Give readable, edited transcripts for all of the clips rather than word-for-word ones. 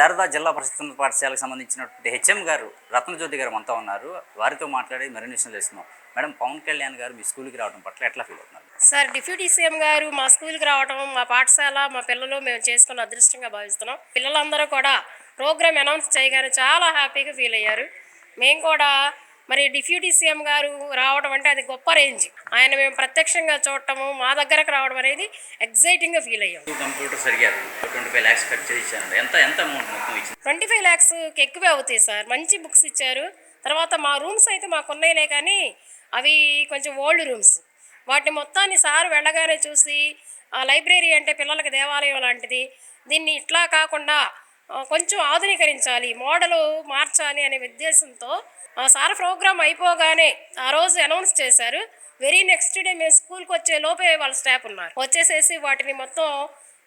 శారదా జిల్లా పరిషత్ పాఠశాలకు సంబంధించినటువంటి హెచ్ఎం గారు రత్నజ్యోతి గారు మనతో ఉన్నారు. వారితో మాట్లాడి మరిన్ని విషయాలు తెలుసుకున్నాం. మేడం, పవన్ కళ్యాణ్ గారు మీ స్కూల్కి రావడం పట్ల ఎట్లా ఫీల్ అవుతున్నారు? సార్, డిప్యూటీ సీఎం గారు మా స్కూల్కి రావడం, మా పాఠశాల, మా పిల్లలు మేము చేసుకున్న అదృష్టంగా భావిస్తున్నాం. పిల్లలందరూ కూడా ప్రోగ్రామ్ అనౌన్స్ చేయగానే చాలా హ్యాపీగా ఫీల్ అయ్యారు. మేము కూడా మరి డిప్యూటీ సీఎం గారు రావడం అంటే అది గొప్ప రేంజ్. ఆయన మేము ప్రత్యక్షంగా చూడటము, మా దగ్గరకు రావడం అనేది ఎగ్జైటింగ్గా ఫీల్ అయ్యాం. కంప్యూటర్స్ అడిగారు, 25 lakhs ఖర్చు ఇచ్చారు. ఎంత ఎంత అమౌంట్ మొత్తం ఇచ్చింది? 25 lakhsకి ఎక్కువే అవుతాయి సార్. మంచి బుక్స్ ఇచ్చారు. తర్వాత మా రూమ్స్ అయితే మాకున్నాయిలే, కానీ అవి కొంచెం ఓల్డ్ రూమ్స్. వాటిని మొత్తాన్ని సార్ వెళ్ళగానే చూసి, లైబ్రరీ అంటే పిల్లలకి దేవాలయం లాంటిది, దీన్ని ఇట్లా కాకుండా కొంచెం ఆధునీకరించాలి, మోడలు మార్చాలి అనే ఉద్దేశంతో సార్ ప్రోగ్రామ్ అయిపోగానే ఆ రోజు అనౌన్స్ చేశారు. వెరీ నెక్స్ట్ డే మేము స్కూల్కి వచ్చే లోపే వాళ్ళ స్టాఫ్ ఉన్నారు, వచ్చేసేసి వాటిని మొత్తం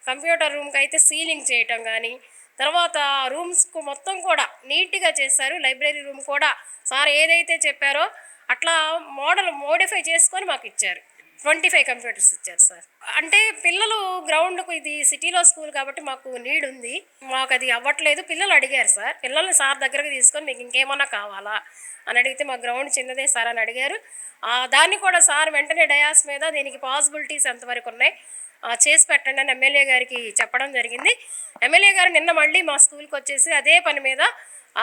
కంప్యూటర్ రూమ్కి అయితే సీలింగ్ చేయటం కానీ, తర్వాత రూమ్స్కు మొత్తం కూడా నీట్గా చేశారు. లైబ్రరీ రూమ్ కూడా సార్ ఏదైతే చెప్పారో అట్లా మోడల్ మోడిఫై చేసుకొని మాకు ఇచ్చారు. 25 కంప్యూటర్స్ ఇచ్చారు సార్. అంటే పిల్లలు గ్రౌండ్కు, ఇది సిటీలో స్కూల్ కాబట్టి మాకు నీడ్ ఉంది, మాకు అది అవ్వట్లేదు. పిల్లలు అడిగారు సార్, పిల్లల్ని సార్ దగ్గరకు తీసుకొని మీకు ఇంకేమన్నా కావాలా అని అడిగితే మా గ్రౌండ్ చిన్నదే సార్ అని అడిగారు. దాన్ని కూడా సార్ వెంటనే డయాస్ మీద దీనికి పాసిబిలిటీస్ ఎంతవరకు ఉన్నాయి చేసి పెట్టండి అని ఎమ్మెల్యే గారికి చెప్పడం జరిగింది. ఎమ్మెల్యే గారు నిన్న మళ్ళీ మా స్కూల్కి వచ్చేసి అదే పని మీద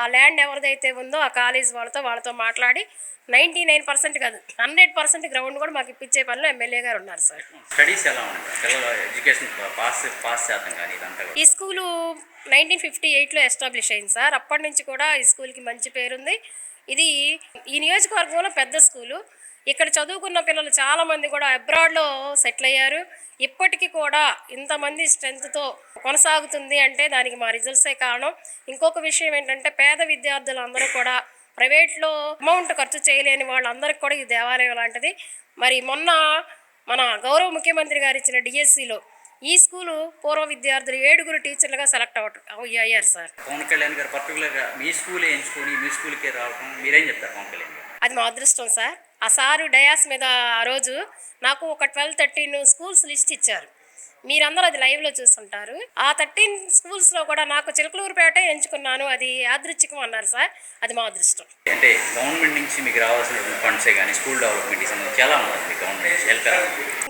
ఆ ల్యాండ్ ఎవరిదైతే ఉందో ఆ కాలేజ్ వాళ్ళతో మాట్లాడి 99% కాదు 100% గ్రౌండ్ కూడా మాకు ఇప్పించే పనిలో ఎమ్మెల్యే గారు ఉన్నారు సార్. స్టడీస్ ఎలా ఉన్నాయి? పిల్లల ఎడ్యుకేషన్ పాస్ శాతం కానీ ఇదంతా? ఈ స్కూలు 1958లో ఎస్టాబ్లిష్ అయింది సార్. అప్పటి నుంచి కూడా ఈ స్కూల్కి మంచి పేరుంది. ఇది ఈ నియోజకవర్గంలో పెద్ద స్కూలు. ఇక్కడ చదువుకున్న పిల్లలు చాలామంది కూడా అబ్రాడ్లో సెటిల్ అయ్యారు. ఇప్పటికీ కూడా ఇంతమంది స్ట్రెంత్తో కొనసాగుతుంది అంటే దానికి మా రిజల్ట్సే కారణం. ఇంకొక విషయం ఏంటంటే, పేద విద్యార్థులందరూ కూడా ప్రైవేట్లో అమౌంట్ ఖర్చు చేయలేని వాళ్ళందరికీ కూడా ఈ దేవాలయం లాంటిది. మరి మొన్న మన గౌరవ ముఖ్యమంత్రి గారు ఇచ్చిన డిఎస్సిలో ఈ స్కూలు పూర్వ విద్యార్థులు 7 టీచర్లుగా సెలెక్ట్ అయ్యారు సార్. పవన్ కళ్యాణ్ గారు పర్టికులర్గా మీ స్కూలే ఎంచుకొని మీ స్కూల్కే రావడం మీరేం చెప్తారు పవన్ కళ్యాణ్ గారు? అది మా అదృష్టం సార్. ఆ సారు డయాస్ మీద ఆ రోజు నాకు ఒక 12-13 స్కూల్స్ లిస్ట్ ఇచ్చారు. మీరందరూ అది లైవ్లో చూస్తుంటారు. ఆ 13 స్కూల్స్లో కూడా నాకు చిలకలూరుపేట ఎంచుకున్నాను, అది యాదృచ్ఛికం అన్నారు సార్. అది మా అదృష్టం. అంటే గవర్నమెంట్ నుంచి మీకు రావాల్సిన ఫండ్సే కానీ స్కూల్ డెవలప్మెంట్కి సంబంధించి ఎలా ఉంటుంది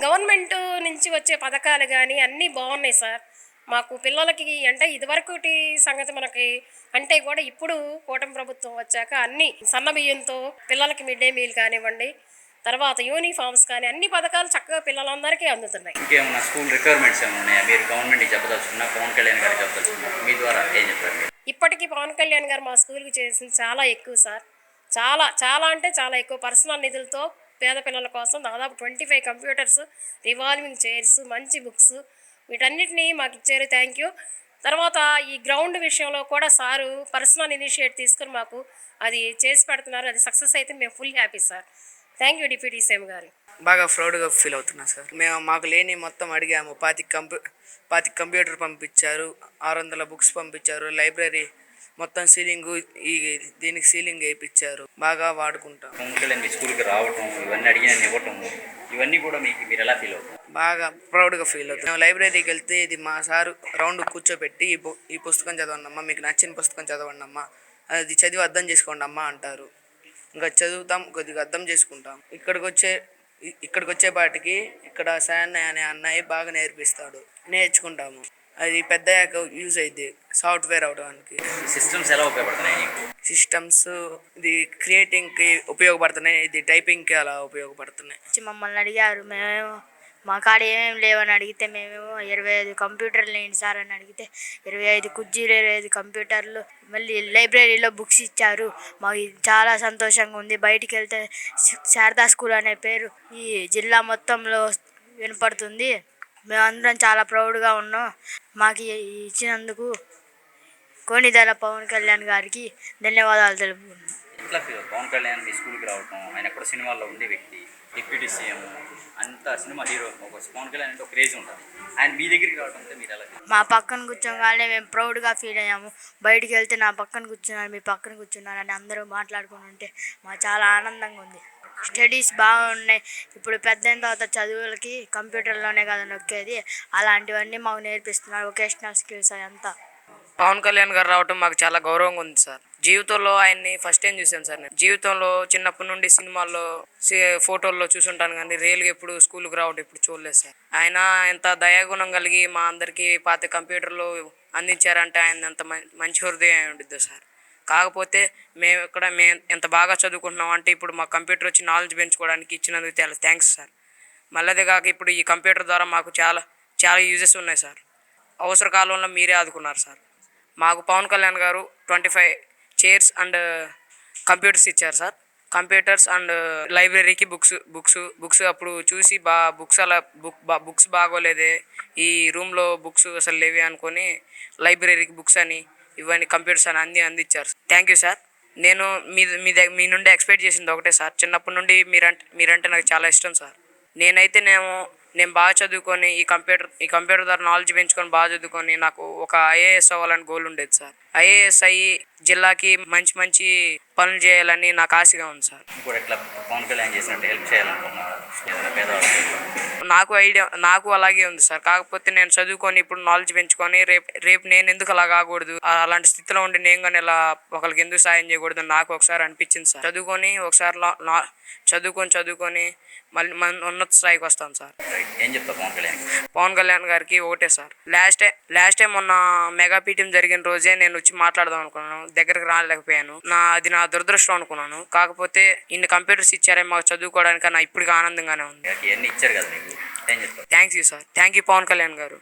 గవర్నమెంట్ నుంచి వచ్చే పథకాలు కానీ అన్నీ బాగున్నాయి సార్. మాకు పిల్లలకి అంటే ఇదివరకటి సంగతి మనకి అంటే కూడా ఇప్పుడు కూటమి ప్రభుత్వం వచ్చాక అన్ని సన్నబియ్యంతో పిల్లలకి మిడ్ డే మీల్ కానివ్వండి, తర్వాత యూనిఫామ్స్ కానీ అన్ని పథకాలు చక్కగా పిల్లలందరికీ అందుతున్నాయి. ఇంకేమన్నా స్కూల్ రిక్వైర్మెంట్స్ ఏమైనా ఉన్నాయా మీరు గవర్నమెంట్కి చెప్పదలుచుకున్నా, పవన్ కళ్యాణ్ గారు చెప్పదలుచుకున్నా, మీ ద్వారా ఏం చెప్తారు? ఇప్పటికీ పవన్ కళ్యాణ్ గారు మా స్కూల్కి చేసింది చాలా ఎక్కువ సార్. చాలా చాలా అంటే చాలా ఎక్కువ. పర్సనల్ నిధులతో పేద పిల్లల కోసం దాదాపు 25 కంప్యూటర్స్, రివాల్వింగ్ చైర్స్, మంచి బుక్స్, వీటన్నిటినీ మాకు ఇచ్చారు. Thank you. తర్వాత ఈ గ్రౌండ్ విషయంలో కూడా సారు పర్సనల్ ఇనిషియేట్ తీసుకుని మాకు అది చేసి పెడుతున్నారు. అది సక్సెస్ అయితే మేము full happy sir. Thank you deputy CM గారు. బాగా ప్రౌడ్గా ఫీల్ అవుతున్నా సార్. మాకు లేని మొత్తం అడిగాము. 25 కంప్యూటర్ పంపించారు, 600 బుక్స్ పంపించారు, లైబ్రరీ మొత్తం సీలింగ్, దీనికి సీలింగ్ వేయించారు. బాగా వాడుకుంటాం. పవన్ కళ్యాణ్ మీ స్కూల్కి రావటం, ఇవన్నీ అడిగిన ఇవ్వటం, ఇవన్నీ కూడా మీరు ఎలా ఫీల్ అవుతారు? బాగా ప్రౌడ్గా ఫీల్ అవుతాం. లైబ్రరీకి వెళ్తే ఇది మా సారు రౌండ్ కూర్చోబెట్టి ఈ పుస్తకం చదవండి అమ్మా, మీకు నచ్చిన పుస్తకం చదవండి అమ్మా, అది చదివి అర్థం చేసుకోండి అమ్మా అంటారు. ఇంకా చదువుతాం, కొద్దిగా అర్థం చేసుకుంటాం. ఇక్కడికి వచ్చేపాటికి ఇక్కడ శాన్ అనే అన్నయ్య బాగా నేర్చుకుంటాము. అది పెద్దయ్యాక యూజ్ అయింది సాఫ్ట్వేర్ అవడానికి. సిస్టమ్స్ ఎలా ఉపయోగపడుతున్నాయి? సిస్టమ్స్ ఇది క్రియేటింగ్కి ఉపయోగపడుతున్నాయి, ఇది టైపింగ్కి అలా ఉపయోగపడుతున్నాయి. మమ్మల్ని అడిగారు, మేమేమో మా కాడ ఏమేమి లేవని అడిగితే మేమేమో 25 కంప్యూటర్లు ఏంటి సార్ అని అడిగితే 25 కుర్చీలు, 25 కంప్యూటర్లు, మళ్ళీ లైబ్రరీలో బుక్స్ ఇచ్చారు. మాకు చాలా సంతోషంగా ఉంది. బయటికి వెళ్తే శారదా స్కూల్ అనే పేరు ఈ జిల్లా మొత్తంలో వినపడుతుంది. మేమందరం చాలా ప్రౌడ్గా ఉన్నాం. మాకు ఇచ్చినందుకు కోనిదెల పవన్ కళ్యాణ్ గారికి ధన్యవాదాలు తెలుపుకుంటున్నాం. ఎట్లా పవన్ కళ్యాణ్ మీ స్కూల్కి రావటం, ఆయన ఎక్కడ సినిమాల్లో ఉండే వ్యక్తి, డిప్యూటీ సీఎం, అంత సినిమా హీరో, ఒక పవన్ కళ్యాణ్ అంటే ఒక క్రేజ్ ఉంటుంది, ఆయన మీ దగ్గరికి రావడం అంటే మీరు ఎలా? మా పక్కన కూర్చోగానే మేము ప్రౌడ్గా ఫీల్ అయ్యాము. బయటికి వెళ్తే నా పక్కన కూర్చున్నారు, మీ పక్కన కూర్చున్నారని అందరూ మాట్లాడుకుని ఉంటే మాకు చాలా ఆనందంగా ఉంది. స్టడీస్ బాగున్నాయి. ఇప్పుడు పెద్దయిన తర్వాత చదువులకి కంప్యూటర్లోనే కదా నొక్కేది, అలాంటివన్నీ మాకు నేర్పిస్తున్నారు. వొకేషనల్ స్కిల్స్ అదంతా పవన్ కళ్యాణ్ గారు రావటం మాకు చాలా గౌరవంగా ఉంది సార్. జీవితంలో ఆయన్ని ఫస్ట్ టైం చూశాను సార్. నేను జీవితంలో చిన్నప్పటి నుండి సినిమాల్లో ఫోటోల్లో చూసుంటాను కానీ రియల్గా ఎప్పుడు స్కూల్కి రావడం ఎప్పుడు చూడలేదు సార్. ఆయన ఎంత దయాగుణం కలిగి మా అందరికీ పాత కంప్యూటర్లు అందించారంటే ఆయన ఎంత మంచి హృదయం అయి ఉండిద్దో సార్. కాకపోతే మేము ఎంత బాగా చదువుకుంటున్నాం అంటే ఇప్పుడు మా కంప్యూటర్ వచ్చి నాలెడ్జ్ పెంచుకోవడానికి ఇచ్చినందుకు చాలా థ్యాంక్స్ సార్. మళ్ళీ కాక ఇప్పుడు ఈ కంప్యూటర్ ద్వారా మాకు చాలా చాలా యూజెస్ ఉన్నాయి సార్. అవసర కాలంలో మీరే ఆదుకున్నారు సార్. మాకు పవన్ కళ్యాణ్ గారు 25 చైర్స్ అండ్ కంప్యూటర్స్ ఇచ్చారు సార్. కంప్యూటర్స్ అండ్ లైబ్రరీకి బుక్స్ అప్పుడు చూసి బుక్స్ బాగోలేదే, ఈ రూమ్లో బుక్స్ అసలు లేవే అనుకొని లైబ్రరీకి బుక్స్ అని ఇవన్నీ కంప్యూటర్స్ అని అన్నీ అందించారు. Thank you sir. నేను మీ నుండి ఎక్స్పెక్ట్ చేసింది ఒకటే సార్. చిన్నప్పటి నుండి మీరంటే నాకు చాలా ఇష్టం సార్. నేను బాగా చదువుకొని ఈ కంప్యూటర్ ద్వారా నాలెడ్జ్ పెంచుకొని బాగా చదువుకొని నాకు ఒక ఐఏఎస్ అవ్వాలని గోల్ ఉండేది సార్. ఐఏఎస్ అయ్యి జిల్లాకి మంచి మంచి పనులు చేయాలని నాకు ఆశగా ఉంది సార్. ఇప్పుడు ఎట్లా పవన్ కళ్యాణ్ చేసినట్టు హెల్ప్ చేయాలనుకుంటున్నారు ఏదైనా పేదవాళ్ళకి? నాకు అలాగే ఉంది సార్. కాకపోతే నేను చదువుకొని ఇప్పుడు నాలెడ్జ్ పెంచుకొని రేపు నేను ఎందుకు అలా కాకూడదు, అలాంటి స్థితిలో ఉండి నేను కానీ ఇలా ఒకరికి ఎందుకు సాయం చేయకూడదు నాకు ఒకసారి అనిపించింది సార్. చదువుకొని మళ్ళీ ఉన్నత స్థాయికి వస్తాను సార్. ఏం చెప్తా పవన్ కళ్యాణ్ గారికి ఒకటే సార్. లాస్ట్ టైం మొన్న మెగా పీటీఎం జరిగిన రోజే నేను వచ్చి మాట్లాడదాం అనుకున్నాను, దగ్గరికి రాలేకపోయాను. అది నా దురదృష్టం అనుకున్నాను. కాకపోతే ఇన్ని కంప్యూటర్స్ ఇచ్చారే మాకు చదువుకోవడానికి, నా ఇప్పటికీ ఆనందంగానే ఉంది. ఇవన్నీ ఇచ్చారు కదా మీకు, ఏం చెప్తారు? Thanks you sir. Thank you Pawan Kalyan గారు.